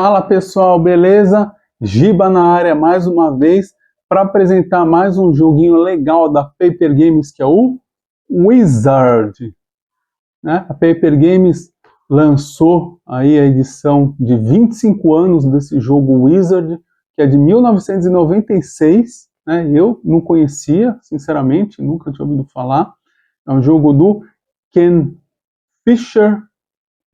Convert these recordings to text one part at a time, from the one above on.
Fala pessoal, beleza? Giba na área mais uma vez para apresentar mais um joguinho legal da Paper Games, que é o Wizard, né? A Paper Games lançou aí a edição de 25 anos desse jogo Wizard, que é de 1996, né? Eu não conhecia, sinceramente, nunca tinha ouvido falar. É um jogo do Ken Fisher.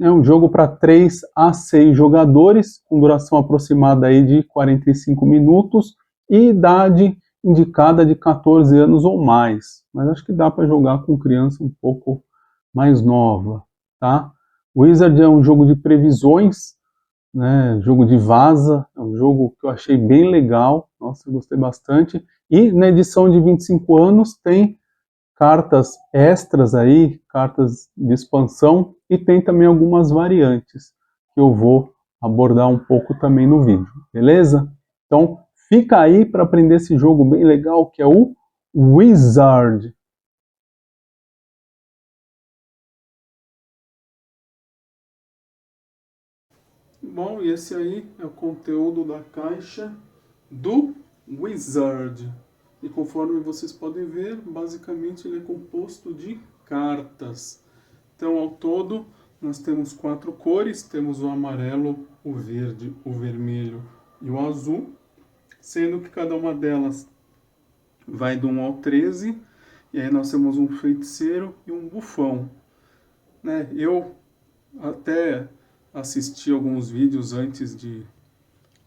É um jogo para 3 a 6 jogadores, com duração aproximada aí de 45 minutos e idade indicada de 14 anos ou mais. Mas acho que dá para jogar com criança um pouco mais nova, tá? Wizard é um jogo de previsões, né? Jogo de vaza, é um jogo que eu achei bem legal, nossa, eu gostei bastante. E na edição de 25 anos tem cartas extras aí, cartas de expansão, e tem também algumas variantes que eu vou abordar um pouco também no vídeo, beleza? Então fica aí para aprender esse jogo bem legal que é o Wizard. Bom, e esse aí é o conteúdo da caixa do Wizard. E conforme vocês podem ver, basicamente ele é composto de cartas. Então, ao todo, nós temos 4 cores, temos o amarelo, o verde, o vermelho e o azul, sendo que cada uma delas vai do 1 ao 13, e aí nós temos um feiticeiro e um bufão, né? Eu até assisti alguns vídeos antes de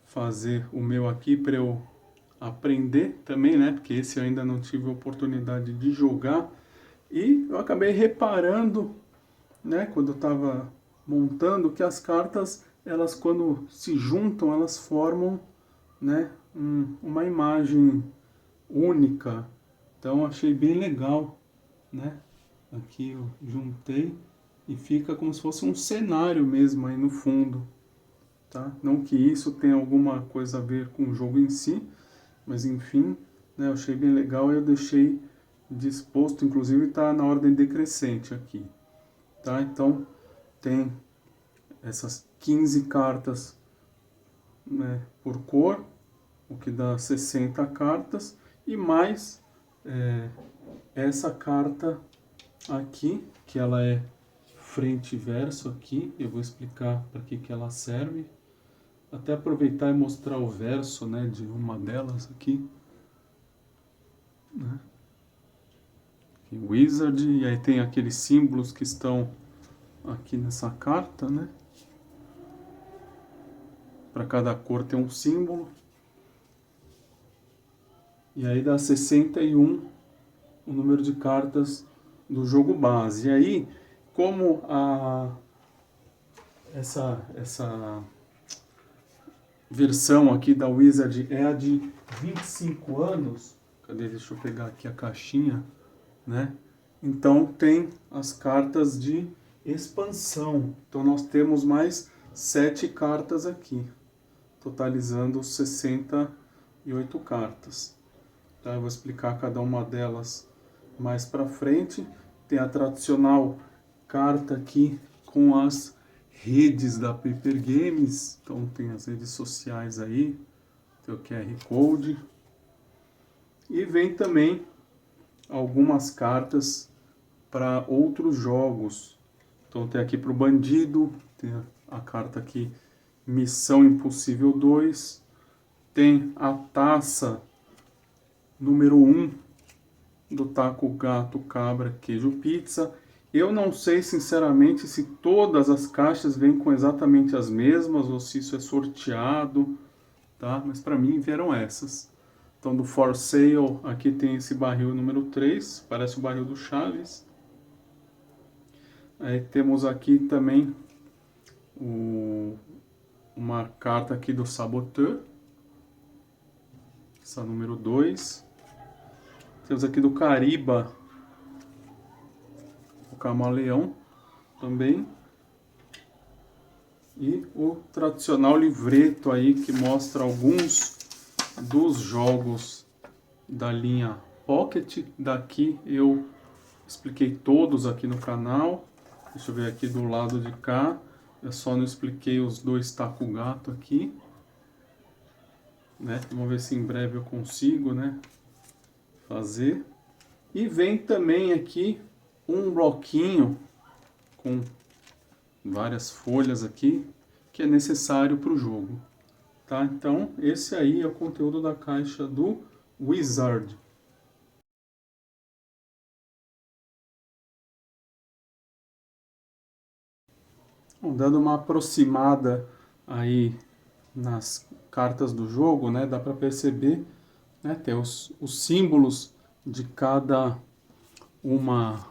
fazer o meu aqui para eu aprender também, né? Porque esse eu ainda não tive a oportunidade de jogar, e eu acabei reparando, né, quando eu estava montando, que as cartas, elas quando se juntam, elas formam, né, uma imagem única. Então achei bem legal, né? Aqui eu juntei e fica como se fosse um cenário mesmo aí no fundo, tá? Não que isso tenha alguma coisa a ver com o jogo em si, mas enfim, né, eu achei bem legal e eu deixei disposto, inclusive está na ordem decrescente aqui, tá? Então tem essas 15 cartas, né, por cor, o que dá 60 cartas, e mais essa carta aqui, que ela é frente e verso aqui, eu vou explicar para que ela serve. Até aproveitar e mostrar o verso, né, de uma delas aqui, né? Wizard, e aí tem aqueles símbolos que estão aqui nessa carta, né? Para cada cor tem um símbolo. E aí dá 61 o número de cartas do jogo base. E aí, como essa versão aqui da Wizard é a de 25 anos, cadê? Deixa eu pegar aqui a caixinha, né? Então tem as cartas de expansão. Então nós temos mais 7 cartas aqui, totalizando 68 cartas. Tá? Eu vou explicar cada uma delas mais para frente. Tem a tradicional carta aqui com as redes da Paper Games. Então tem as redes sociais aí, tem o QR Code. E vem também algumas cartas para outros jogos. Então tem aqui para o Bandido, tem a carta aqui Missão Impossível 2, tem a taça número 1 do Taco Gato Cabra Queijo Pizza. Eu não sei sinceramente se todas as caixas vêm com exatamente as mesmas ou se isso é sorteado, tá? Mas para mim vieram essas. Então do For Sale aqui tem esse barril número 3, parece o barril do Chaves. Aí temos aqui também uma carta aqui do Saboteur, essa número 2. Temos aqui do Cariba, o Camaleão também. E o tradicional livreto aí que mostra alguns dos jogos da linha Pocket. Daqui eu expliquei todos aqui no canal. Deixa eu ver aqui do lado de cá. Eu só não expliquei os dois taco-gato aqui, né? Vamos ver se em breve eu consigo, né, fazer. E vem também aqui um bloquinho com várias folhas aqui, que é necessário para o jogo. Tá? Então, esse aí é o conteúdo da caixa do Wizard. Bom, dando uma aproximada aí nas cartas do jogo, né, dá para perceber, né, tem os símbolos de cada uma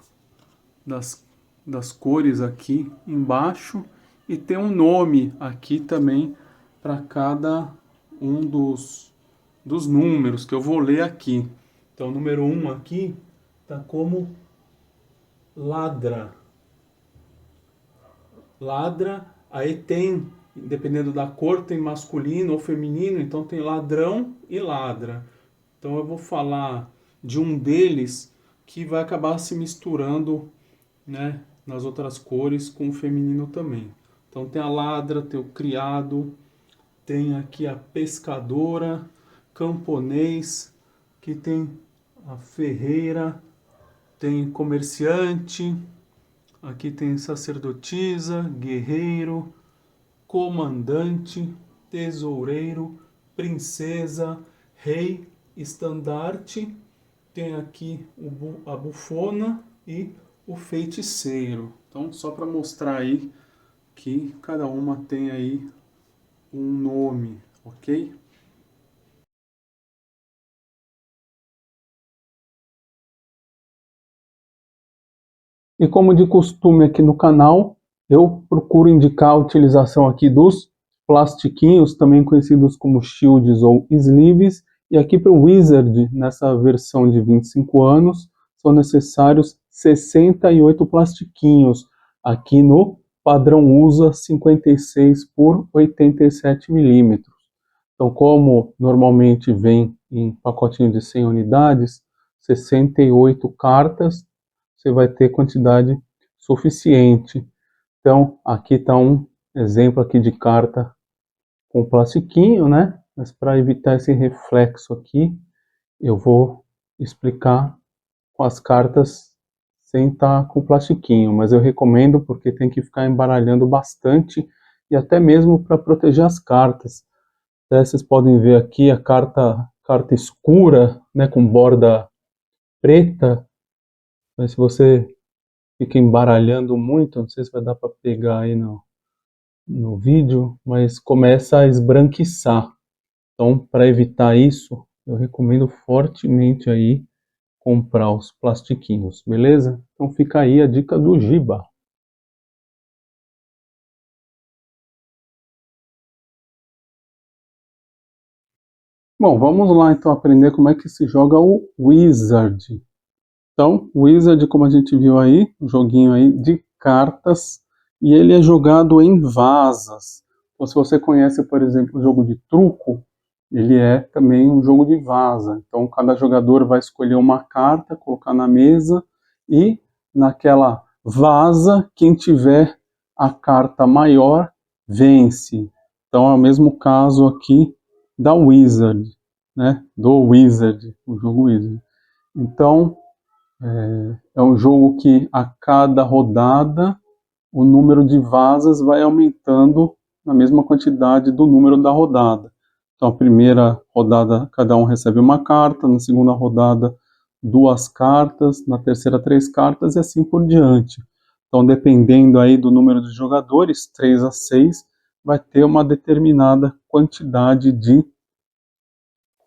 das cores aqui embaixo e tem um nome aqui também para cada um dos números que eu vou ler aqui. Então, o número 1 aqui tá como ladra. Ladra, aí tem, dependendo da cor, tem masculino ou feminino, então tem ladrão e ladra. Então eu vou falar de um deles que vai acabar se misturando, né, nas outras cores com o feminino também. Então tem a ladra, tem o criado, tem aqui a pescadora, camponês, que tem a ferreira, tem comerciante, aqui tem sacerdotisa, guerreiro, comandante, tesoureiro, princesa, rei, estandarte, tem aqui a bufona e o feiticeiro. Então, só para mostrar aí que cada uma tem aí um nome, ok? E como de costume aqui no canal, eu procuro indicar a utilização aqui dos plastiquinhos, também conhecidos como shields ou sleeves, e aqui para o Wizard, nessa versão de 25 anos, são necessários 68 plastiquinhos, aqui no padrão USA 56 por 87 milímetros. Então, como normalmente vem em pacotinho de 100 unidades, 68 cartas, você vai ter quantidade suficiente. Então, aqui está um exemplo aqui de carta com plastiquinho, né? Mas para evitar esse reflexo aqui, eu vou explicar com as cartas sem estar com plastiquinho. Mas eu recomendo porque tem que ficar embaralhando bastante e até mesmo para proteger as cartas. Até vocês podem ver aqui a carta escura, né, com borda preta. Mas se você fica embaralhando muito, não sei se vai dar para pegar aí no vídeo, mas começa a esbranquiçar. Então, para evitar isso, eu recomendo fortemente aí comprar os plastiquinhos, beleza? Então fica aí a dica do Giba. Bom, vamos lá então aprender como é que se joga o Wizard. Então, o Wizard, como a gente viu aí, um joguinho aí de cartas, e ele é jogado em vasas. Ou se você conhece, por exemplo, o jogo de truco, ele é também um jogo de vaza. Então, cada jogador vai escolher uma carta, colocar na mesa, e naquela vaza, quem tiver a carta maior, vence. Então, é o mesmo caso aqui da Wizard, né? Do Wizard, o jogo Wizard. Então, é um jogo que a cada rodada o número de vasas vai aumentando na mesma quantidade do número da rodada. Então, a primeira rodada cada um recebe uma carta, na segunda rodada duas cartas, na terceira três cartas e assim por diante. Então, dependendo aí do número de jogadores, 3 a 6, vai ter uma determinada quantidade de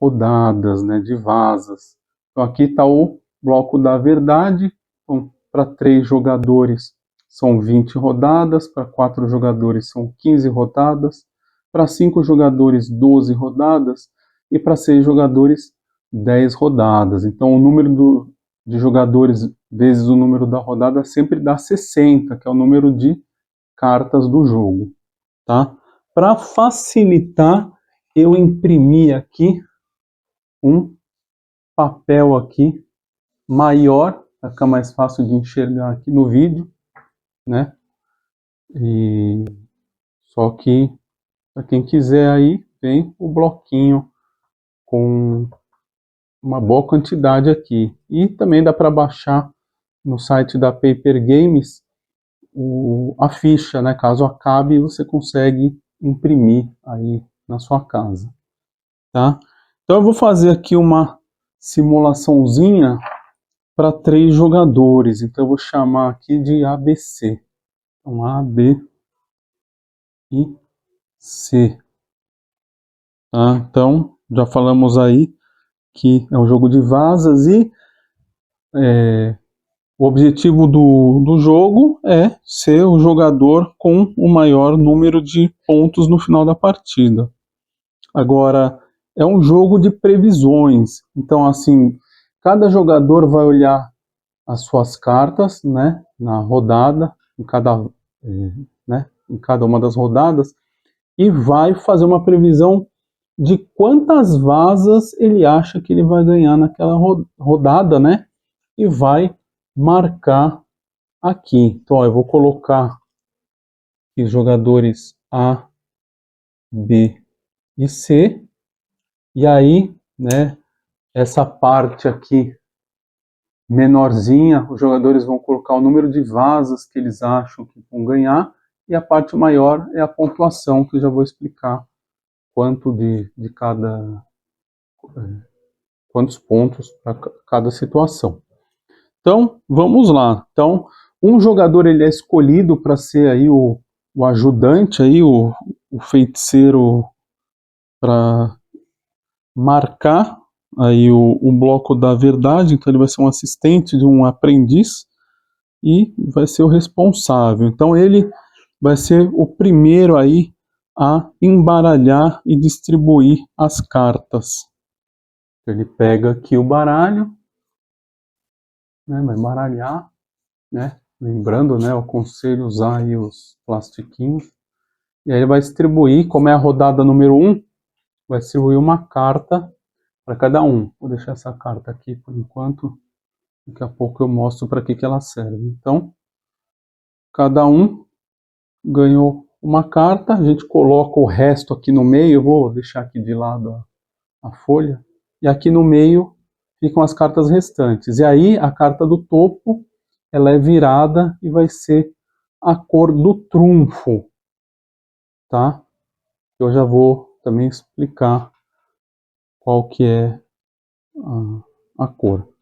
rodadas, né, de vasas. Então aqui está o bloco da verdade. Então, para 3 jogadores são 20 rodadas, para 4 jogadores são 15 rodadas, para 5 jogadores 12 rodadas e para 6 jogadores 10 rodadas. Então o número de jogadores vezes o número da rodada sempre dá 60, que é o número de cartas do jogo, tá? Para facilitar, eu imprimi aqui um papel aqui maior, para ficar mais fácil de enxergar aqui no vídeo, né? E Só que, para quem quiser aí, vem o bloquinho com uma boa quantidade aqui. E também dá para baixar no site da Paper Games a ficha, né? Caso acabe, você consegue imprimir aí na sua casa, tá? Então eu vou fazer aqui uma simulaçãozinha para 3 jogadores. Então eu vou chamar aqui de ABC. Então A, B e C. Tá? Então já falamos aí que é um jogo de vazas e o objetivo do jogo é ser o jogador com o maior número de pontos no final da partida. Agora, é um jogo de previsões. Então, assim, cada jogador vai olhar as suas cartas, né, na rodada, em cada uma das rodadas, e vai fazer uma previsão de quantas vazas ele acha que ele vai ganhar naquela rodada, né, e vai marcar aqui. Então, ó, eu vou colocar aqui os jogadores A, B e C, e aí, né, essa parte aqui menorzinha, os jogadores vão colocar o número de vazas que eles acham que vão ganhar, e a parte maior é a pontuação, que eu já vou explicar quanto de quantos pontos para cada situação. Então, vamos lá. Então, um jogador ele é escolhido para ser aí o ajudante, aí, o feiticeiro, para marcar aí o bloco da verdade. Então ele vai ser um assistente de um aprendiz e vai ser o responsável. Então ele vai ser o primeiro aí a embaralhar e distribuir as cartas. Ele pega aqui o baralho, né, vai embaralhar, né, lembrando, né, eu aconselho usar aí os plastiquinhos, e aí ele vai distribuir, como é a rodada número 1, vai distribuir uma carta para cada um. Vou deixar essa carta aqui por enquanto, daqui a pouco eu mostro para que ela serve. Então, cada um ganhou uma carta, a gente coloca o resto aqui no meio, eu vou deixar aqui de lado a folha, e aqui no meio ficam as cartas restantes. E aí a carta do topo, ela é virada e vai ser a cor do trunfo, tá? Eu já vou também explicar qual que é a cor.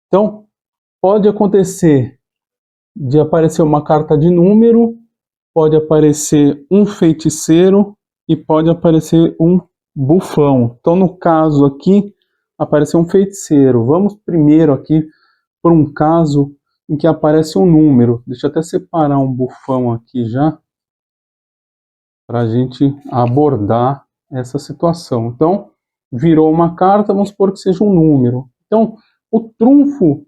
Então, pode acontecer de aparecer uma carta de número, pode aparecer um feiticeiro e pode aparecer um bufão. Então, no caso aqui, apareceu um feiticeiro. Vamos primeiro aqui por um caso em que aparece um número. Deixa eu até separar um bufão aqui já, para a gente abordar essa situação. Então, virou uma carta, vamos supor que seja um número. Então, o trunfo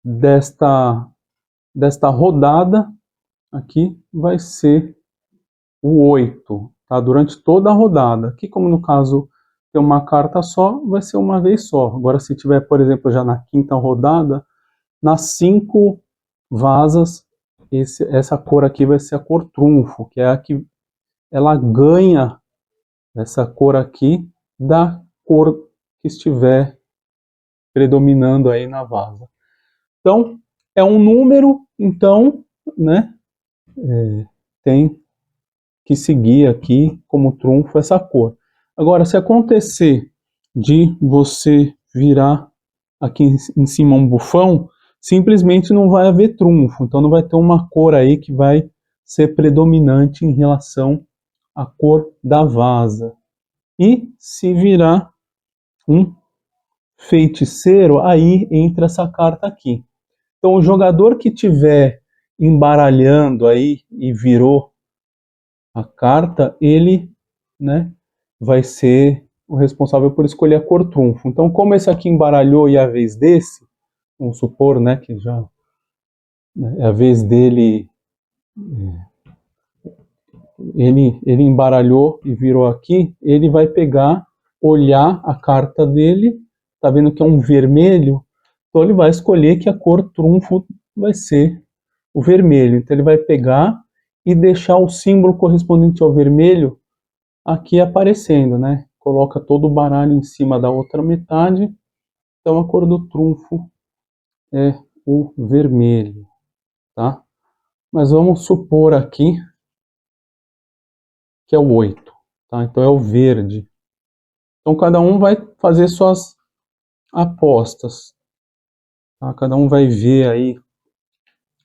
desta rodada aqui vai ser o 8, tá? Durante toda a rodada. Aqui, como no caso tem uma carta só, vai ser uma vez só. Agora, se tiver, por exemplo, já na quinta rodada, nas 5 vazas, essa cor aqui vai ser a cor trunfo, que é a que ela ganha essa cor aqui da cor que estiver predominando aí na vaza. Então, é um número, então, né, tem que seguir aqui como trunfo essa cor. Agora, se acontecer de você virar aqui em cima um bufão, simplesmente não vai haver trunfo. Então não vai ter uma cor aí que vai ser predominante em relação à cor da vaza. E se virar um feiticeiro, aí entra essa carta aqui. Então o jogador que tiver embaralhando aí e virou a carta, ele, né, vai ser o responsável por escolher a cor trunfo. Então, como esse aqui embaralhou e é a vez desse, vamos supor, né, que já é a vez dele, ele embaralhou e virou aqui, ele vai pegar, olhar a carta dele, tá vendo que é um vermelho, então ele vai escolher que a cor trunfo vai ser o vermelho. Então ele vai pegar e deixar o símbolo correspondente ao vermelho aqui aparecendo, né? Coloca todo o baralho em cima da outra metade. Então a cor do trunfo é o vermelho, tá? Mas vamos supor aqui que é o 8, tá? Então é o verde. Então cada um vai fazer suas apostas, tá? Cada um vai ver aí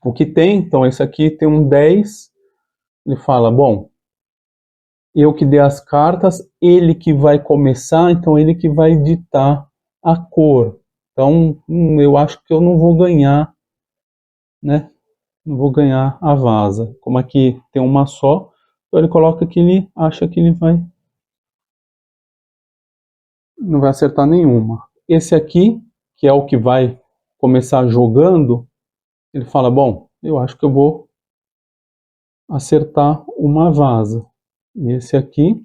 o que tem. Então esse aqui tem um 10, ele fala, bom, eu que dei as cartas, ele que vai começar, então ele que vai ditar a cor. Então eu acho que eu não vou ganhar, né? Não vou ganhar a vaza. Como aqui tem uma só, então ele coloca que ele acha que ele não vai acertar nenhuma. Esse aqui, que é o que vai começar jogando, ele fala, bom, eu acho que eu vou acertar uma vaza. E esse aqui,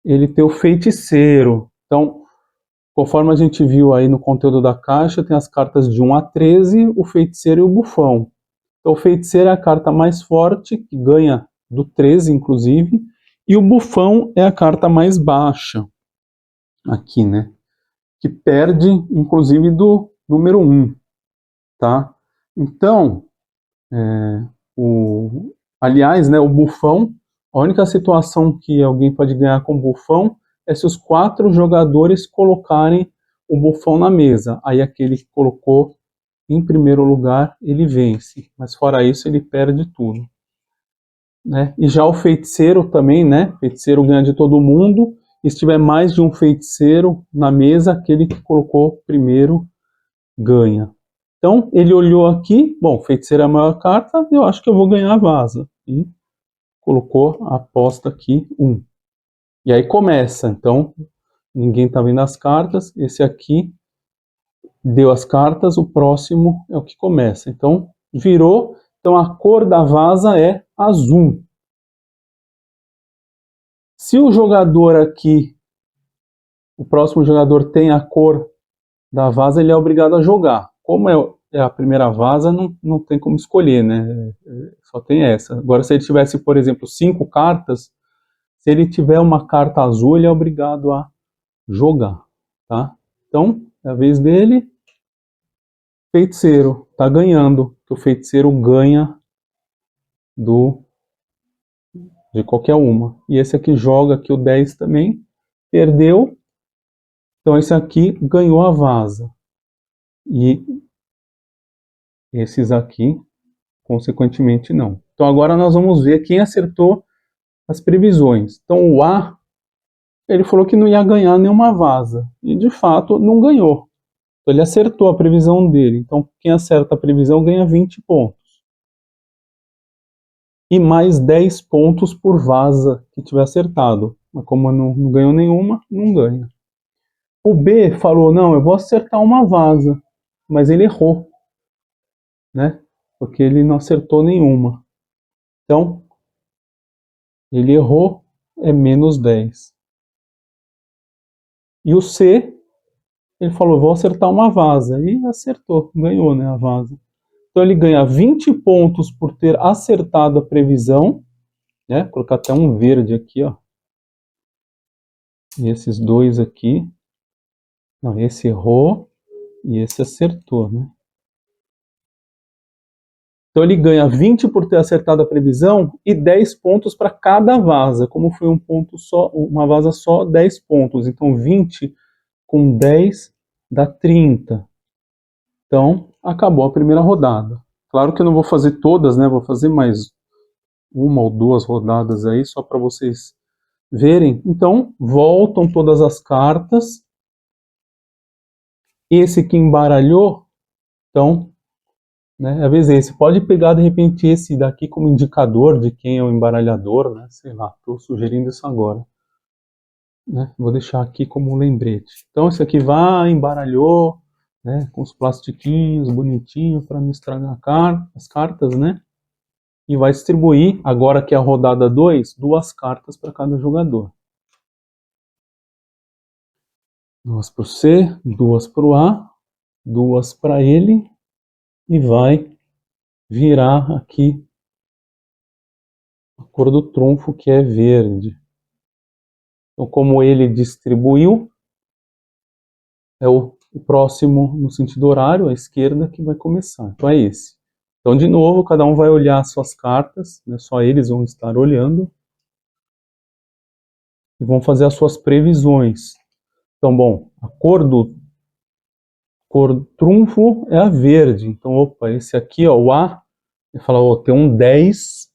ele tem o feiticeiro. Então, conforme a gente viu aí no conteúdo da caixa, tem as cartas de 1 a 13, o feiticeiro e o bufão. Então, o feiticeiro é a carta mais forte, que ganha do 13, inclusive, e o bufão é a carta mais baixa, aqui, né? Que perde, inclusive, do número 1, tá? Então, aliás, né, o bufão, a única situação que alguém pode ganhar com o bufão é se os 4 jogadores colocarem o bufão na mesa. Aí aquele que colocou em primeiro lugar, ele vence. Mas fora isso, ele perde tudo, né? E já o feiticeiro também, né? Feiticeiro ganha de todo mundo. E se tiver mais de um feiticeiro na mesa, aquele que colocou primeiro ganha. Então, ele olhou aqui, bom, feiticeiro é a maior carta, eu acho que eu vou ganhar a vaza. E colocou a aposta aqui, 1. E aí começa, então, ninguém está vendo as cartas, esse aqui deu as cartas, o próximo é o que começa. Então, virou, então a cor da vaza é azul. Se o jogador aqui, o próximo jogador tem a cor da vaza, ele é obrigado a jogar. Como é a primeira vaza, não tem como escolher, né? Só tem essa. Agora, se ele tivesse, por exemplo, 5 cartas, se ele tiver uma carta azul, ele é obrigado a jogar, tá? Então, é a vez dele. Feiticeiro, tá ganhando. O feiticeiro ganha de qualquer uma. E esse aqui joga aqui o 10 também, perdeu. Então esse aqui ganhou a vaza. E esses aqui, consequentemente, não. Então agora nós vamos ver quem acertou as previsões. Então o A, ele falou que não ia ganhar nenhuma vaza. E de fato não ganhou. Então ele acertou a previsão dele. Então quem acerta a previsão ganha 20 pontos. E mais 10 pontos por vaza que tiver acertado. Mas como não ganhou nenhuma, não ganha. O B falou, não, eu vou acertar uma vaza. Mas ele errou, né? Porque ele não acertou nenhuma. Então, ele errou, é menos 10. E o C, ele falou, vou acertar uma vaza. E acertou, ganhou, né, a vaza. Então ele ganha 20 pontos por ter acertado a previsão, né? Vou colocar até um verde aqui, ó. E esses dois aqui. Não, esse errou e esse acertou, né? Então ele ganha 20 por ter acertado a previsão e 10 pontos para cada vaza. Como foi um ponto só, uma vaza só, 10 pontos. Então 20 com 10 dá 30. Então acabou a primeira rodada. Claro que eu não vou fazer todas, né? Vou fazer mais uma ou duas rodadas aí só para vocês verem. Então voltam todas as cartas. Esse que embaralhou, então, né, às vezes esse pode pegar de repente esse daqui como indicador de quem é o embaralhador, né? Sei lá, estou sugerindo isso agora, né? Vou deixar aqui como um lembrete. Então esse aqui vai, embaralhou, né? Com os plastiquinhos bonitinhos para não estragar as cartas, né? E vai distribuir, agora que é a rodada 2, 2 cartas para cada jogador. 2 para o C, 2 para o A, 2 para ele e vai virar aqui cor do trunfo, que é verde. Então, como ele distribuiu, é o próximo no sentido horário, à esquerda, que vai começar. Então é esse. Então, de novo, cada um vai olhar as suas cartas, né? Só eles vão estar olhando. E vão fazer as suas previsões. Então, bom, a cor do trunfo é a verde. Então, opa, esse aqui, ó, o A, ele fala, ó, tem um 10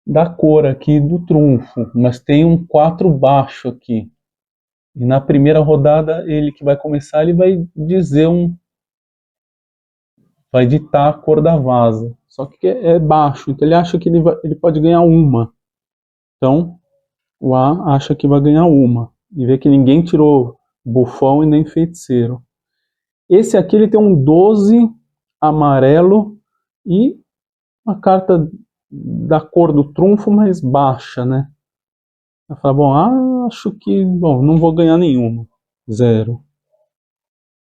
da cor aqui do trunfo, mas tem um 4 baixo aqui. E na primeira rodada, ele que vai começar, ele vai dizer vai ditar a cor da vaza. Só que é baixo, então ele acha que ele pode ganhar uma. Então, o A acha que vai ganhar uma. E vê que ninguém tirou bufão e nem feiticeiro. Esse aqui ele tem um 12 amarelo e uma carta da cor do trunfo mais baixa, né? Ela fala, bom, acho que, bom, não vou ganhar nenhuma. 0.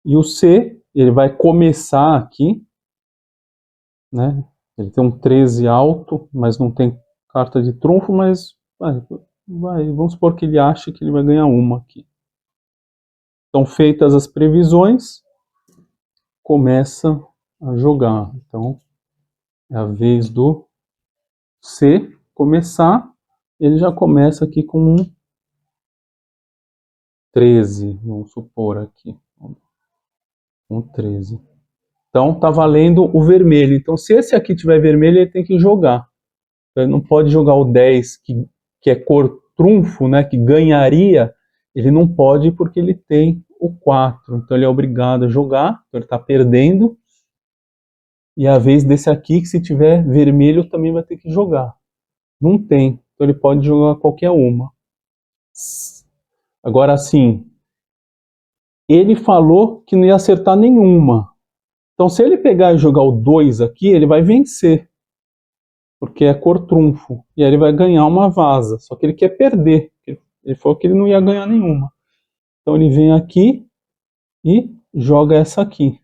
E o C, ele vai começar aqui, né? Ele tem um 13 alto, mas não tem carta de trunfo, mas vamos supor que ele acha que ele vai ganhar uma aqui. Então, feitas as previsões, começa a jogar. Então, é a vez do C começar, ele já começa aqui com um 13, vamos supor aqui, um 13. Então tá valendo o vermelho. Então se esse aqui tiver vermelho, ele tem que jogar. Ele não pode jogar o 10, que é cor trunfo, né, que ganharia, ele não pode porque ele tem o 4. Então ele é obrigado a jogar, então ele está perdendo. E a vez desse aqui, que se tiver vermelho, também vai ter que jogar. Não tem, então ele pode jogar qualquer uma. Agora sim, ele falou que não ia acertar nenhuma. Então se ele pegar e jogar o 2 aqui, ele vai vencer. Porque é cor trunfo. E aí ele vai ganhar uma vaza. Só que ele quer perder. Ele falou que ele não ia ganhar nenhuma. Então ele vem aqui e joga essa aqui.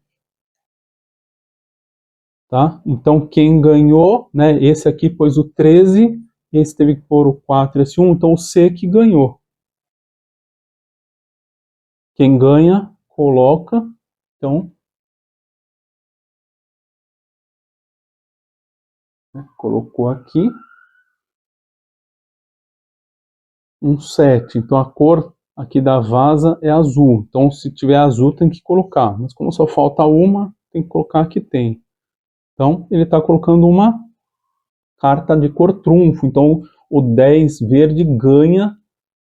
Tá? Então quem ganhou, né, esse aqui pôs o 13, esse teve que pôr o 4 e esse 1, então o C que ganhou. Quem ganha, coloca, então, né, colocou aqui, um 7, então a cor aqui da vaza é azul, então se tiver azul tem que colocar, mas como só falta uma, tem que colocar que tem. Então ele está colocando uma carta de cor trunfo, então o 10 verde ganha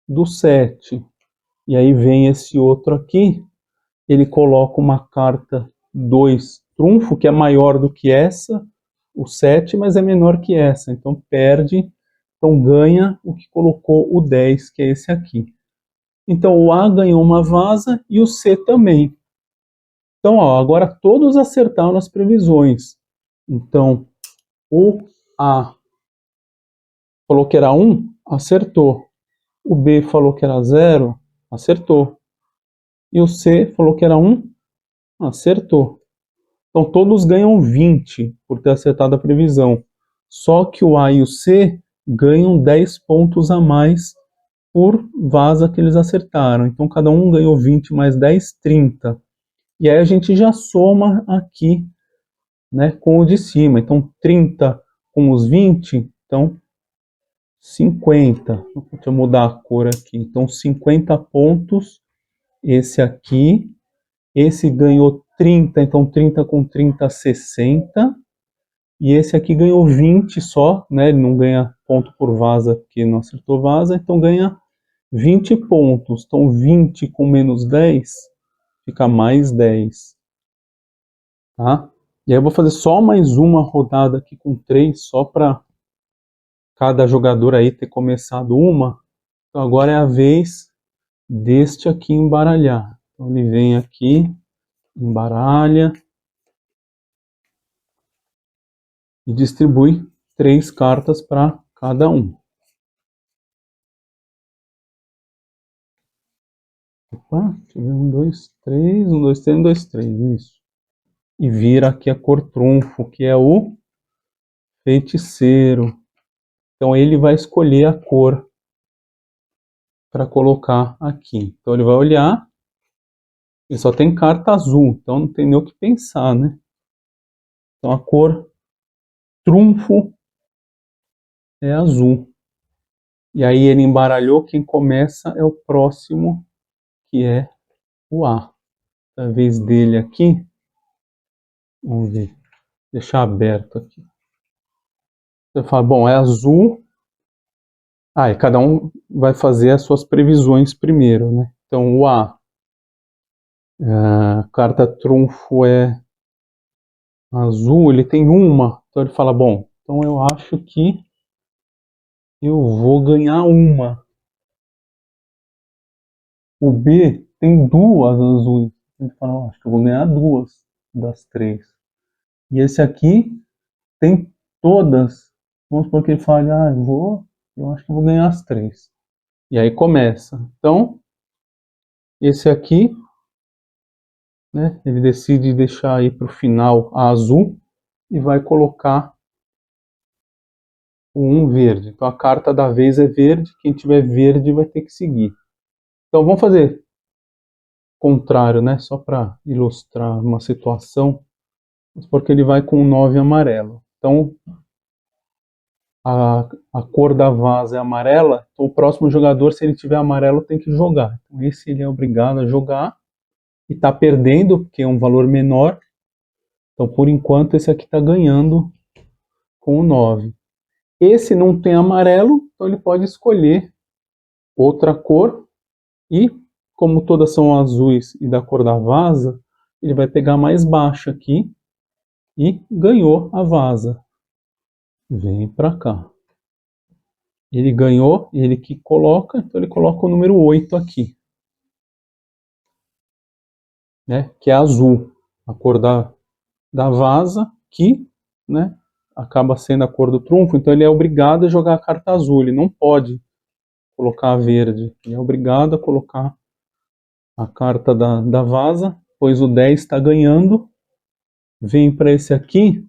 do 7. E aí vem esse outro aqui, ele coloca uma carta 2 trunfo, que é maior do que essa, o 7, mas é menor que essa, então perde, então ganha o que colocou o 10, que é esse aqui. Então o A ganhou uma vaza e o C também. Então, ó, agora todos acertaram as previsões. Então, o A falou que era 1, acertou. O B falou que era 0, acertou. E o C falou que era 1, acertou. Então todos ganham 20 por ter acertado a previsão. Só que o A e o C ganham 10 pontos a mais por vaza que eles acertaram. Então cada um ganhou 20 mais 10, 30. E aí a gente já soma aqui, né, com o de cima. Então 30 com os 20, então 50. Deixa eu mudar a cor aqui. Então 50 pontos. Esse aqui. Esse ganhou 30, então 30 com 30, 60. E esse aqui ganhou 20 só, né? Ele não ganha ponto por vaza, porque não acertou vaza, então ganha 20 pontos. Então 20 com menos 10 fica mais 10. Tá? E aí eu vou fazer só mais uma rodada aqui com 3, só para cada jogador aí ter começado uma. Então agora é a vez deste aqui embaralhar. Então ele vem aqui, embaralha e distribui 3 cartas para cada um. Opa, deixa eu ver, 1, 2, 3, 1, 2, 3, 1, 2, 3, isso. E vira aqui a cor trunfo, que é o feiticeiro. Então ele vai escolher a cor para colocar aqui. Então ele vai olhar, ele só tem carta azul, então não tem nem o que pensar, né? Então a cor trunfo é azul. E aí ele embaralhou, quem começa é o próximo, que é o A. A vez dele aqui, vamos ver, deixar aberto aqui. Você fala, bom, é azul. Ah, e cada um vai fazer as suas previsões primeiro, né? Então o A, a carta trunfo é azul, ele tem uma. Então ele fala, bom, então eu acho que eu vou ganhar uma. O B tem duas azuis. Ele fala, acho que eu vou ganhar duas das três. E esse aqui tem todas. Vamos supor que ele fale, eu acho que eu vou ganhar as três. E aí começa. Então, esse aqui, né, ele decide deixar aí para o final a azul e vai colocar o 1 verde. Então a carta da vez é verde, quem tiver verde vai ter que seguir. Então vamos fazer contrário, né, só para ilustrar uma situação. Porque ele vai com 9 amarelo. Então a cor da vaza é amarela, então o próximo jogador, se ele tiver amarelo, tem que jogar. Então esse ele é obrigado a jogar e está perdendo, porque é um valor menor. Então por enquanto esse aqui está ganhando com o 9. Esse não tem amarelo, então ele pode escolher outra cor e, como todas são azuis e da cor da vaza, ele vai pegar mais baixo aqui e ganhou a vaza. Vem para cá. Ele ganhou, ele que coloca, então ele coloca o número 8 aqui, né, que é azul, a cor da vaza, que, né, acaba sendo a cor do trunfo, então ele é obrigado a jogar a carta azul, ele não pode colocar a verde, ele é obrigado a colocar a carta da vaza, pois o 10 está ganhando, vem para esse aqui,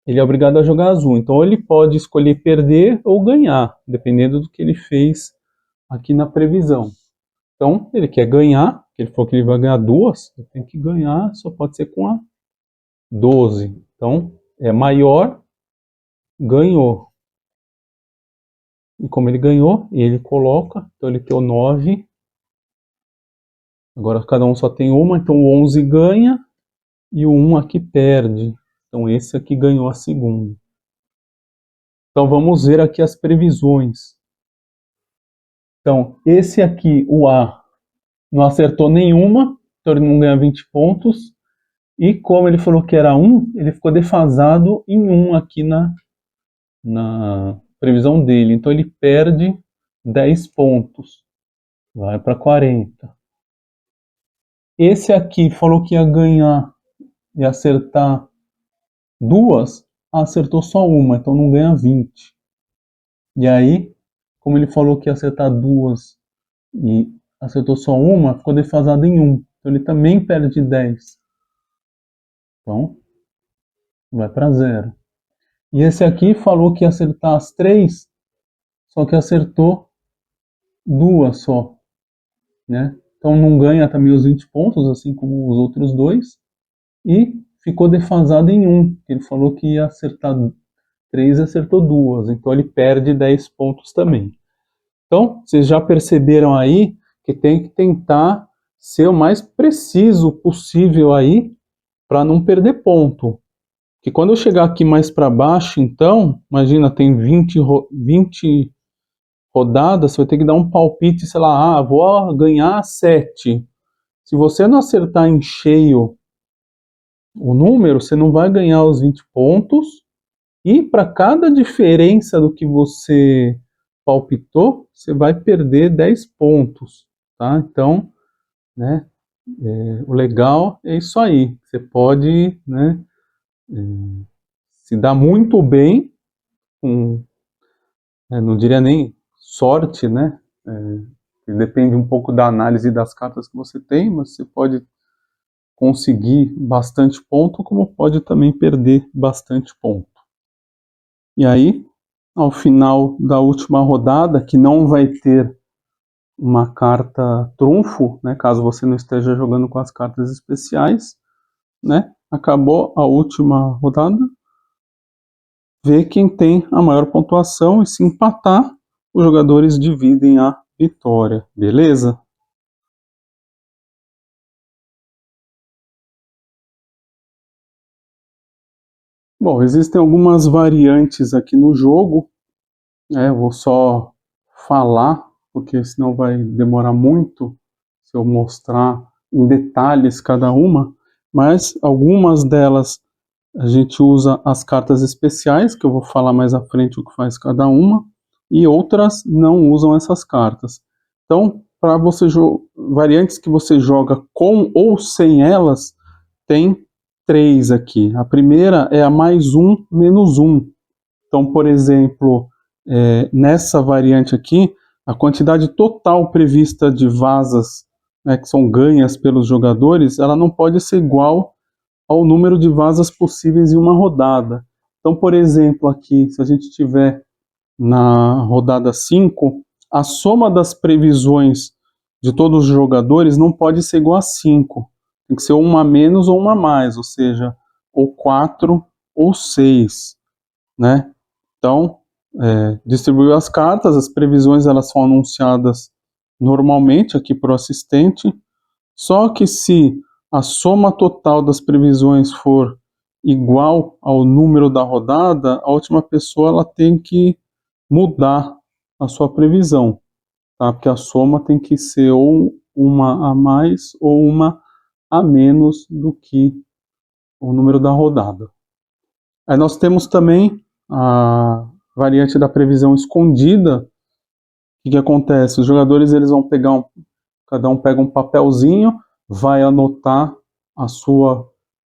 ele é obrigado a jogar azul, então ele pode escolher perder ou ganhar, dependendo do que ele fez aqui na previsão. Então, ele quer ganhar, ele falou que ele vai ganhar duas, ele tem que ganhar, só pode ser com a 12. Então, é maior, ganhou. E como ele ganhou, ele coloca, então ele tem o 9. Agora cada um só tem uma, então o 11 ganha e o 1 aqui perde. Então esse aqui ganhou a segunda. Então vamos ver aqui as previsões. Então, esse aqui, o A, não acertou nenhuma, então ele não ganha 20 pontos. E como ele falou que era 1, ele ficou defasado em 1 aqui na previsão dele. Então ele perde 10 pontos. Vai para 40. Esse aqui falou que ia ganhar e acertar duas, acertou só uma, então não ganha 20. E aí, como ele falou que ia acertar duas e acertou só uma, ficou defasado em 1. Então ele também perde 10. Então, vai para 0. E esse aqui falou que ia acertar as 3, só que acertou duas só, né? Então não ganha também os 20 pontos, assim como os outros dois. E ficou defasado em 1. Ele falou que ia acertar 3 e acertou duas. Então ele perde 10 pontos também. Então, vocês já perceberam aí que tem que tentar ser o mais preciso possível aí para não perder ponto. Que quando eu chegar aqui mais para baixo, então, imagina, tem 20 rodadas, você vai ter que dar um palpite, sei lá, vou ganhar 7. Se você não acertar em cheio o número, você não vai ganhar os 20 pontos. E para cada diferença do que você palpitou, você vai perder 10 pontos, tá? Então, né, o legal é isso aí. Você pode, né, se dar muito bem, com, não diria nem sorte, né? Depende um pouco da análise das cartas que você tem, mas você pode conseguir bastante ponto, como pode também perder bastante ponto. E aí, ao final da última rodada, que não vai ter uma carta trunfo, né, caso você não esteja jogando com as cartas especiais, né, acabou a última rodada, ver quem tem a maior pontuação e se empatar, os jogadores dividem a vitória, beleza? Bom, existem algumas variantes aqui no jogo, né, eu vou só falar, porque senão vai demorar muito se eu mostrar em detalhes cada uma, mas algumas delas a gente usa as cartas especiais, que eu vou falar mais à frente o que faz cada uma, e outras não usam essas cartas. Então, para você variantes que você joga com ou sem elas, tem 3 aqui. A primeira é a +1, -1. Então, por exemplo, nessa variante aqui, a quantidade total prevista de vasas, né, que são ganhas pelos jogadores, ela não pode ser igual ao número de vasas possíveis em uma rodada. Então, por exemplo, aqui, se a gente tiver na rodada 5, a soma das previsões de todos os jogadores não pode ser igual a 5. Tem que ser uma a menos ou uma a mais, ou seja, ou 4 ou 6, né? Então, distribuiu as cartas, as previsões elas são anunciadas normalmente aqui para o assistente, só que se a soma total das previsões for igual ao número da rodada, a última pessoa ela tem que mudar a sua previsão, tá? Porque a soma tem que ser ou uma a mais ou uma a menos do que o número da rodada. Aí nós temos também a variante da previsão escondida. O que acontece? Os jogadores eles vão pegar cada um pega um papelzinho, vai anotar a sua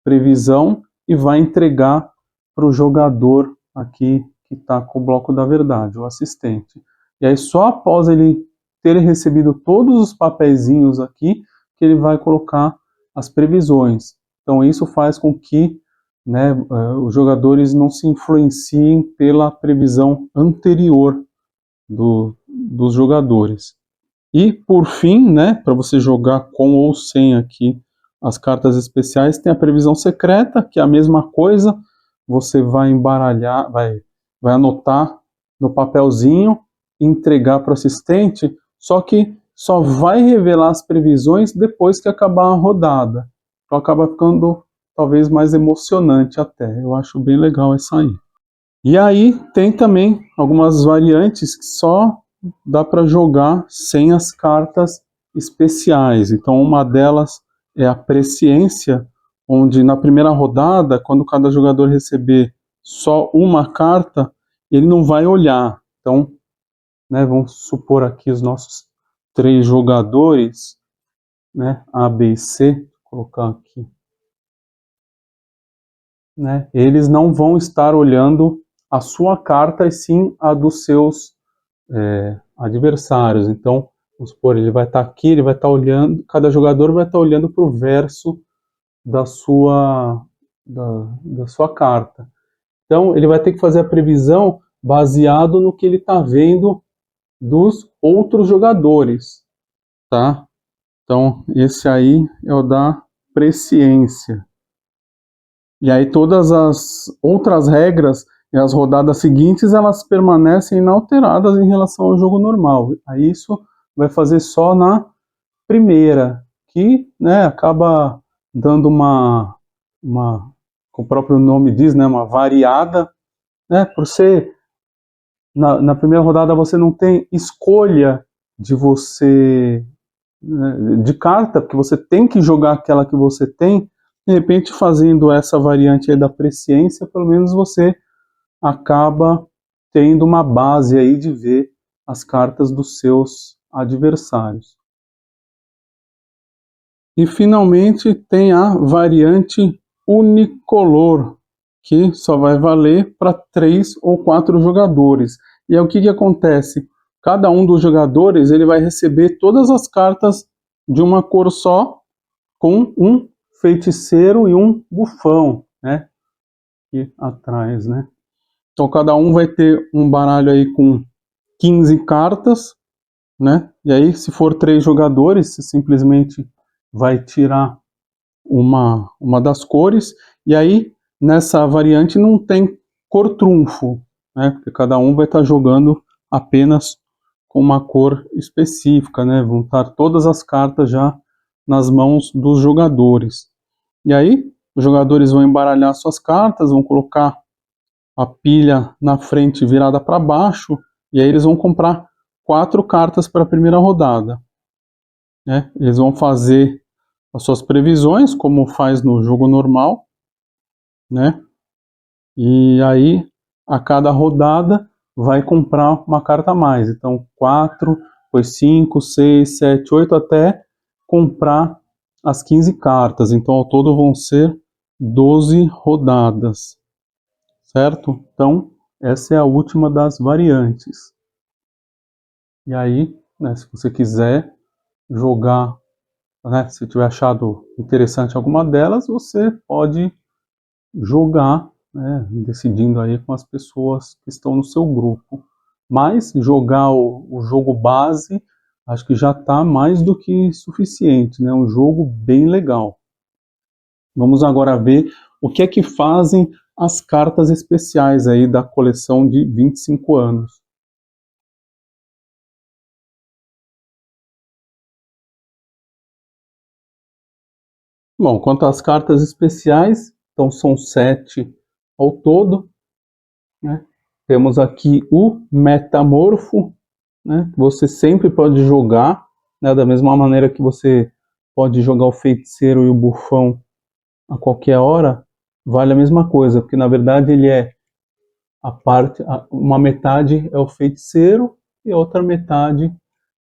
previsão e vai entregar para o jogador aqui que está com o bloco da verdade, o assistente. E aí só após ele ter recebido todos os papeizinhos aqui, que ele vai colocar as previsões. Então isso faz com que, né, os jogadores não se influenciem pela previsão anterior dos jogadores. E por fim, né, para você jogar com ou sem aqui as cartas especiais, tem a previsão secreta, que é a mesma coisa, você vai embaralhar, vai anotar no papelzinho, entregar para o assistente, só que só vai revelar as previsões depois que acabar a rodada. Então acaba ficando talvez mais emocionante até. Eu acho bem legal essa aí. E aí tem também algumas variantes que só dá para jogar sem as cartas especiais. Então uma delas é a presciência, onde na primeira rodada, quando cada jogador receber só uma carta, ele não vai olhar. Então, né, vamos supor aqui os nossos 3 jogadores, né, A, B e C, vou colocar aqui, né, eles não vão estar olhando a sua carta e sim a dos seus adversários. Então, vamos supor, ele vai estar aqui, ele vai estar olhando, cada jogador vai estar olhando para o verso da sua carta. Então, ele vai ter que fazer a previsão baseado no que ele está vendo dos outros jogadores, tá? Então, esse aí é o da presciência. E aí todas as outras regras e as rodadas seguintes, elas permanecem inalteradas em relação ao jogo normal. Aí isso vai fazer só na primeira, que, né, acaba dando uma, como o próprio nome diz, né, uma variada, né, por ser, na primeira rodada você não tem escolha de você, né, de carta, porque você tem que jogar aquela que você tem. De repente, fazendo essa variante aí da presciência, pelo menos você acaba tendo uma base aí de ver as cartas dos seus adversários. E finalmente tem a variante unicolor, que só vai valer para 3 ou 4 jogadores. E aí o que acontece? Cada um dos jogadores ele vai receber todas as cartas de uma cor só, com um feiticeiro e um bufão, né? Aqui atrás, né? Então cada um vai ter um baralho aí com 15 cartas, né? E aí, se for 3 jogadores, você simplesmente vai tirar uma das cores. E aí, nessa variante não tem cor trunfo, né? Porque cada um vai estar jogando apenas com uma cor específica, né? Vão estar todas as cartas já nas mãos dos jogadores. E aí, os jogadores vão embaralhar suas cartas, vão colocar a pilha na frente virada para baixo, e aí eles vão comprar 4 cartas para a primeira rodada, né? Eles vão fazer as suas previsões, como faz no jogo normal, né? E aí, a cada rodada, vai comprar uma carta a mais. Então, 4, depois 5, 6, 7, 8, até comprar as 15 cartas. Então, ao todo vão ser 12 rodadas, certo? Então, essa é a última das variantes. E aí, né, se você quiser jogar, né, se tiver achado interessante alguma delas, você pode jogar, né, decidindo aí com as pessoas que estão no seu grupo. Mas jogar o jogo base, acho que já está mais do que suficiente, né? Um jogo bem legal. Vamos agora ver o que é que fazem as cartas especiais aí da coleção de 25 anos. Bom, quanto às cartas especiais, então são 7 ao todo, né? Temos aqui o Metamorfo, né? Você sempre pode jogar, né? Da mesma maneira que você pode jogar o Feiticeiro e o Bufão a qualquer hora, vale a mesma coisa, porque na verdade ele é uma metade é o Feiticeiro e a outra metade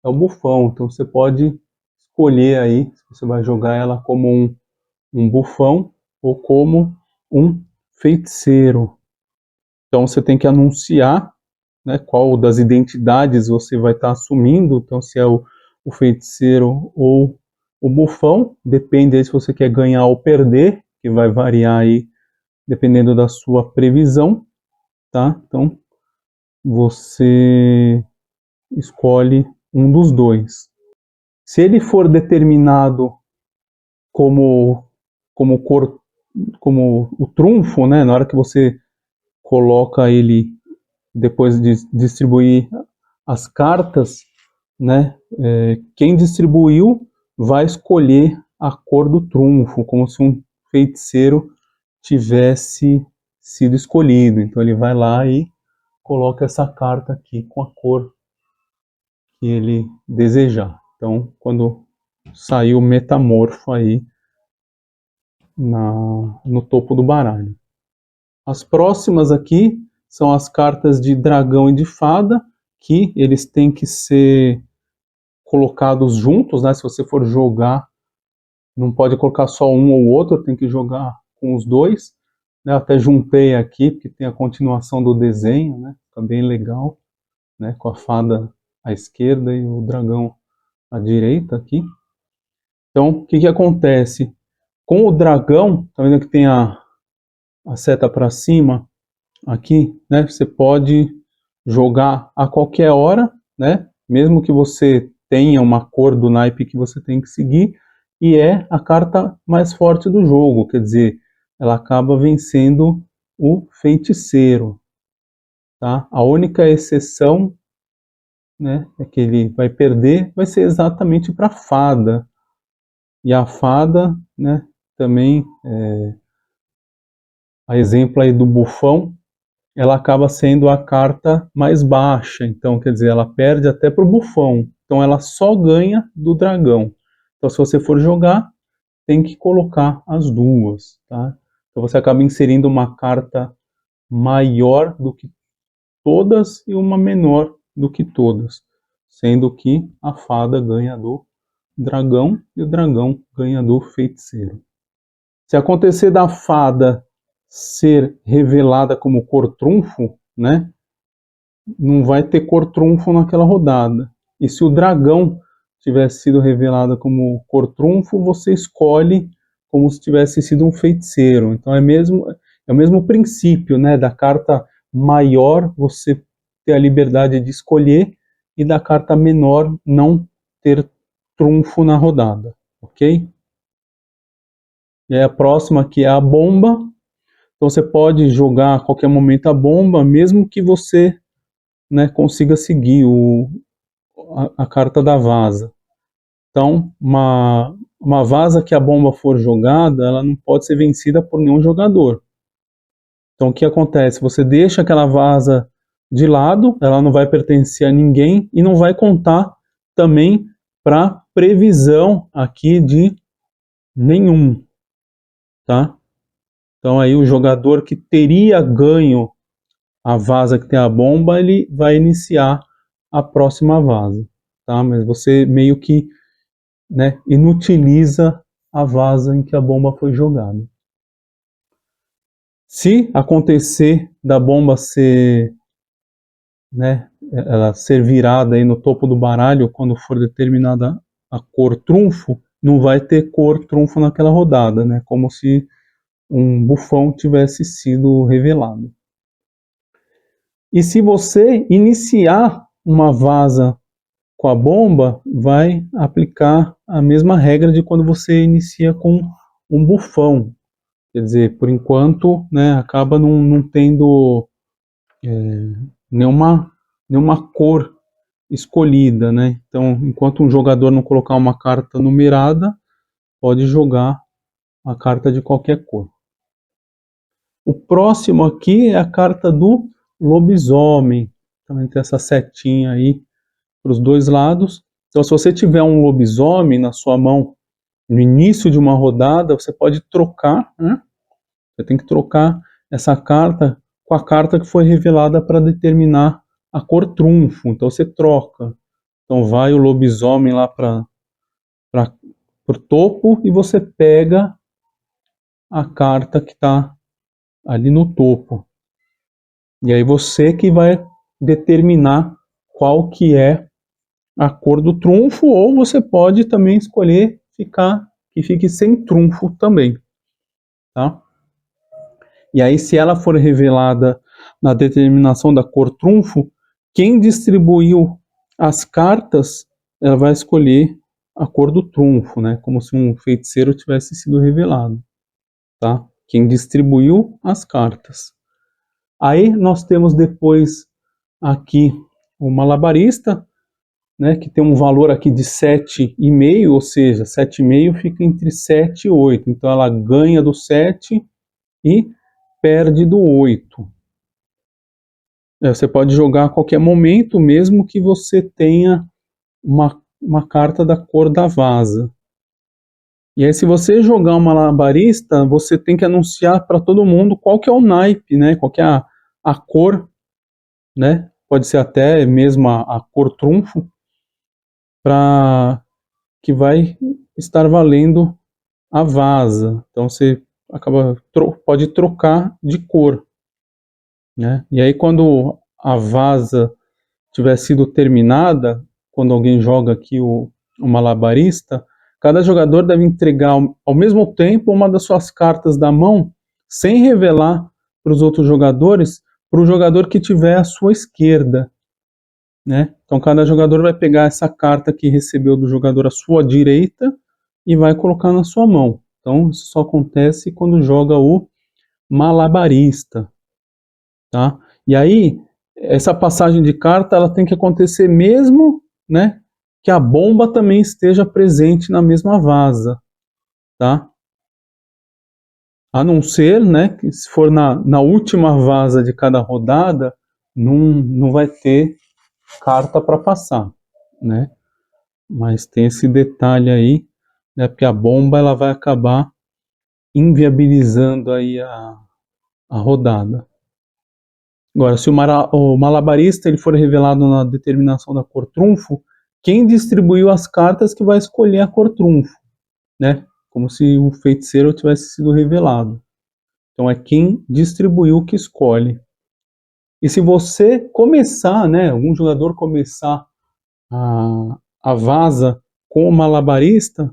é o Bufão. Então você pode escolher aí se você vai jogar ela como um bufão ou como um feiticeiro. Então você tem que anunciar, né, qual das identidades você vai estar assumindo. Então se é o feiticeiro ou o bufão, depende aí se você quer ganhar ou perder, que vai variar aí dependendo da sua previsão, tá? Então você escolhe um dos dois. Se ele for determinado como como o trunfo, né, na hora que você coloca ele depois de distribuir as cartas, né, quem distribuiu vai escolher a cor do trunfo, como se um feiticeiro tivesse sido escolhido. Então ele vai lá e coloca essa carta aqui com a cor que ele desejar. Então, quando sair o metamorfo aí no topo do baralho. As próximas aqui são as cartas de dragão e de fada, que eles têm que ser colocados juntos, né? Se você for jogar, não pode colocar só um ou outro, tem que jogar com os dois. Né? Eu até juntei aqui, porque tem a continuação do desenho, né? Fica bem legal, né? Com a fada à esquerda e o dragão à direita aqui. Então, o que acontece? Com o dragão, tá vendo que tem a seta para cima aqui, né? Você pode jogar a qualquer hora, né? Mesmo que você tenha uma cor do naipe que você tem que seguir, e é a carta mais forte do jogo, quer dizer, ela acaba vencendo o feiticeiro, tá? A única exceção, né, é que ele vai perder, vai ser exatamente para a fada. E a fada, né, também, a exemplo aí do bufão, ela acaba sendo a carta mais baixa, então quer dizer, ela perde até para o bufão, então ela só ganha do dragão. Então se você for jogar, tem que colocar as duas, tá? Então você acaba inserindo uma carta maior do que todas e uma menor do que todas, sendo que a fada ganha do dragão e o dragão ganha do feiticeiro. Se acontecer da fada ser revelada como cor trunfo, né, não vai ter cor trunfo naquela rodada. E se o dragão tivesse sido revelado como cor trunfo, você escolhe como se tivesse sido um feiticeiro. Então é o mesmo princípio, né, da carta maior você ter a liberdade de escolher e da carta menor não ter trunfo na rodada, ok? E aí a próxima aqui é a bomba. Então você pode jogar a qualquer momento a bomba, mesmo que você, né, consiga seguir a carta da vaza. Então, uma vaza que a bomba for jogada, ela não pode ser vencida por nenhum jogador. Então o que acontece? Você deixa aquela vaza de lado, ela não vai pertencer a ninguém e não vai contar também para previsão aqui de nenhum, tá? Então aí o jogador que teria ganho a vaza que tem a bomba, ele vai iniciar a próxima vaza, tá? Mas você meio que, né, inutiliza a vaza em que a bomba foi jogada. Se acontecer da bomba ser, né, ela ser virada aí no topo do baralho quando for determinada a cor trunfo, não vai ter cor trunfo naquela rodada, né? Como se um bufão tivesse sido revelado. E se você iniciar uma vaza com a bomba, vai aplicar a mesma regra de quando você inicia com um bufão. Quer dizer, por enquanto, né, acaba não tendo nenhuma cor escolhida, né? Então, enquanto um jogador não colocar uma carta numerada, pode jogar a carta de qualquer cor. O próximo aqui é a carta do lobisomem. Também tem essa setinha aí para os dois lados. Então, se você tiver um lobisomem na sua mão no início de uma rodada, você pode trocar, né? Você tem que trocar essa carta com a carta que foi revelada para determinar a cor trunfo. Então você troca. Então vai o lobisomem lá para o topo e você pega a carta que está ali no topo. E aí você que vai determinar qual que é a cor do trunfo, ou você pode também escolher que fique sem trunfo também, tá? E aí, se ela for revelada na determinação da cor trunfo, quem distribuiu as cartas, ela vai escolher a cor do trunfo, né? Como se um feiticeiro tivesse sido revelado, tá? Quem distribuiu as cartas. Aí nós temos depois aqui o malabarista, né, que tem um valor aqui de 7,5, ou seja, 7,5 fica entre 7 e 8. Então ela ganha do 7 e perde do 8. Você pode jogar a qualquer momento, mesmo que você tenha uma carta da cor da vaza. E aí, se você jogar um malabarista, você tem que anunciar para todo mundo qual que é o naipe, né? Qual que é a cor, né? Pode ser até mesmo a cor trunfo, para que vai estar valendo a vaza. Então você pode trocar de cor, né? E aí quando a vaza tiver sido terminada, quando alguém joga aqui o malabarista, cada jogador deve entregar ao mesmo tempo uma das suas cartas da mão, sem revelar para os outros jogadores, para o jogador que tiver à sua esquerda, né? Então cada jogador vai pegar essa carta que recebeu do jogador à sua direita e vai colocar na sua mão. Então isso só acontece quando joga o malabarista, tá? E aí essa passagem de carta ela tem que acontecer mesmo, né, que a bomba também esteja presente na mesma vaza, tá? A não ser, né, que se for na última vaza de cada rodada, não vai ter carta para passar, né? Mas tem esse detalhe aí, né, porque a bomba ela vai acabar inviabilizando aí a rodada. Agora, se o malabarista ele for revelado na determinação da cor trunfo, quem distribuiu as cartas que vai escolher a cor trunfo, né? Como se um feiticeiro tivesse sido revelado. Então é quem distribuiu que escolhe. E se você começar, né, algum jogador começar a vaza com o malabarista,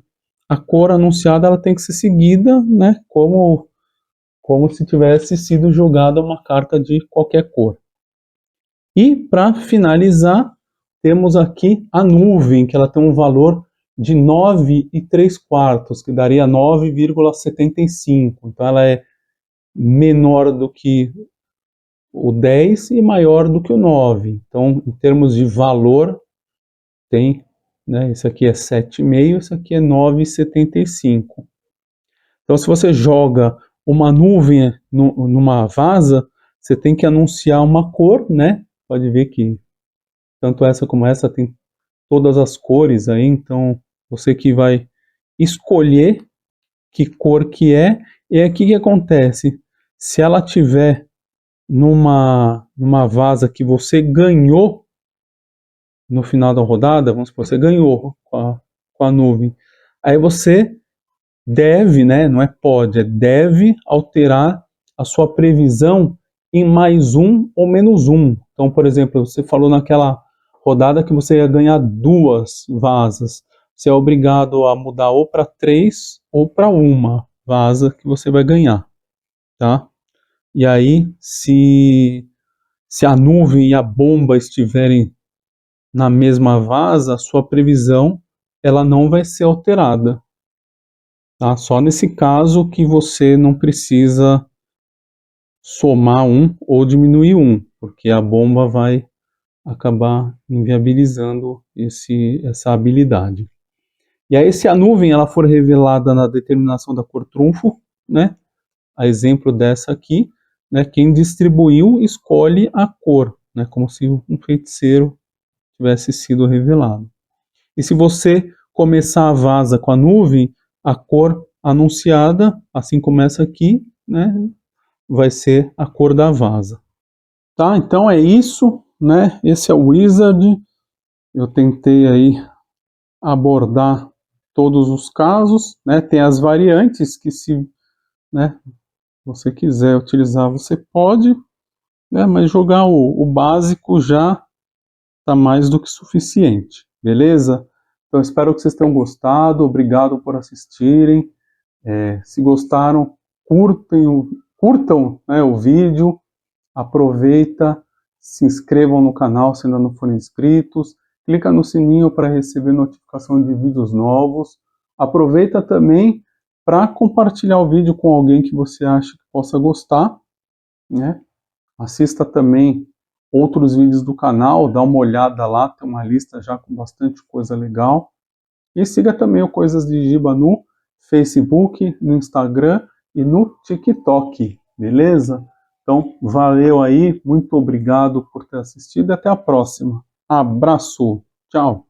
a cor anunciada ela tem que ser seguida, né, como como se tivesse sido jogada uma carta de qualquer cor. E para finalizar, temos aqui a nuvem, que ela tem um valor de 9,3, que daria 9,75. Então ela é menor do que o 10 e maior do que o 9. Então, em termos de valor, tem, né, esse aqui é 7,5, esse aqui é 9,75. Então, se você joga uma nuvem numa vasa, você tem que anunciar uma cor, né? Pode ver que tanto essa como essa tem todas as cores aí, então você que vai escolher que cor que é, e aqui que acontece? Se ela tiver numa vasa que você ganhou no final da rodada, vamos supor, você ganhou com a nuvem, aí você deve, né, não é pode, é deve alterar a sua previsão em mais um ou menos um. Então, por exemplo, você falou naquela rodada que você ia ganhar 2 vasas. Você é obrigado a mudar ou para 3 ou para uma vasa que você vai ganhar, tá? E aí, se a nuvem e a bomba estiverem na mesma vasa, a sua previsão ela não vai ser alterada. Tá? Só nesse caso que você não precisa somar um ou diminuir um, porque a bomba vai acabar inviabilizando essa habilidade. E aí, se a nuvem ela for revelada na determinação da cor trunfo, né, a exemplo dessa aqui, né, quem distribuiu escolhe a cor, né, como se um feiticeiro tivesse sido revelado. E se você começar a vasa com a nuvem, a cor anunciada, assim como essa aqui, né, vai ser a cor da vasa. Tá, então é isso, né? Esse é o Wizard. Eu tentei aí abordar todos os casos, né? Tem as variantes que se, né, você quiser utilizar, você pode, né? Mas jogar o básico já está mais do que suficiente, beleza? Então espero que vocês tenham gostado, obrigado por assistirem. Se gostaram, curtam, né, o vídeo, aproveita, se inscrevam no canal se ainda não forem inscritos, clica no sininho para receber notificação de vídeos novos. Aproveita também para compartilhar o vídeo com alguém que você acha que possa gostar, né? Assista também outros vídeos do canal, dá uma olhada lá, tem uma lista já com bastante coisa legal. E siga também o Coisas de Giba no Facebook, no Instagram e no TikTok, beleza? Então, valeu aí, muito obrigado por ter assistido e até a próxima. Abraço, tchau!